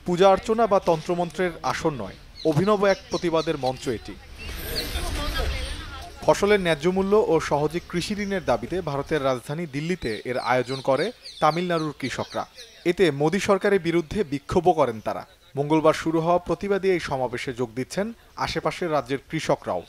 পূজা অর্চনা বা তন্ত্রমন্ত্রের আসর নয়, অভিনব এক প্রতিবাদের মঞ্চ এটি। ফসলের ন্যায্য মূল্য ও সহজে কৃষি ঋণের দাবিতে ভারতের রাজধানী দিল্লিতে এর আয়োজন করে তামিলনাড়ুর কৃষকরা। এতে মোদী সরকারের বিরুদ্ধে বিক্ষোভও করেন তারা। মঙ্গলবার শুরু হওয়া প্রতিবাদী এই সমাবেশে যোগ দিচ্ছেন আশেপাশের রাজ্যের কৃষকরাও।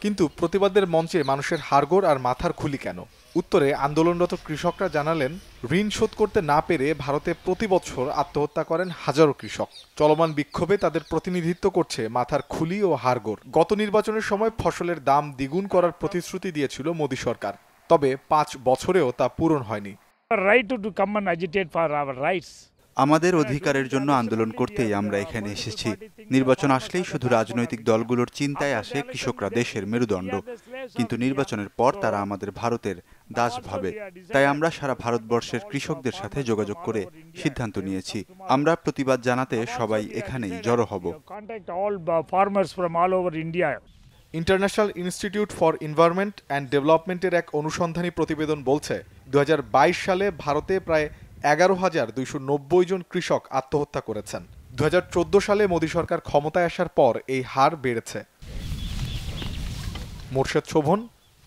কিন্তু প্রতিবাদের মঞ্চে মানুষের হাড়গোড় আর মাথার খুলি কেন? উত্তরে আন্দোলনরত কৃষকরা জানালেন, ঋণ শোধ করতে না পেরে ভারতে প্রতি বছর আত্মহত্যা করেন হাজারো কৃষক। চলমান বিক্ষোভে তাদের প্রতিনিধিত্ব করছে মাথার খুলি ও হাড়গোড়। গত নির্বাচনের সময় ফসলের দাম দ্বিগুণ করার প্রতিশ্রুতি দিয়েছিল মোদী সরকার, তবে 5 বছরেও তা পূরণ হয়নি। আমাদের অধিকারের জন্য আন্দোলন করতেই আমরা এখানে এসেছি। নির্বাচন আসলেই শুধু রাজনৈতিক দলগুলোর চিন্তায় আসে কৃষকরা দেশের মেরুদণ্ড, কিন্তু নির্বাচনের পর তারা আমাদের ভারতের দাস ভাবে। তাই আমরা সারা ভারতবর্ষের কৃষকদের সাথে যোগাযোগ করে সিদ্ধান্ত নিয়েছি, আমরা প্রতিবাদ জানাতে সবাই এখানেই জড়ো হব। International institute for environment and ডেভেলপমেন্টের এক অনুসন্ধানী প্রতিবেদন বলছে, 2022 সালে ভারতে প্রায় 11,290 জন কৃষক আত্মহত্যা করেছেন। 2014 সালে মোদী সরকার ক্ষমতায় আসার পর এই হার বেড়েছে। মোর্শেদ শোভন,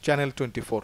চ্যানেল 24।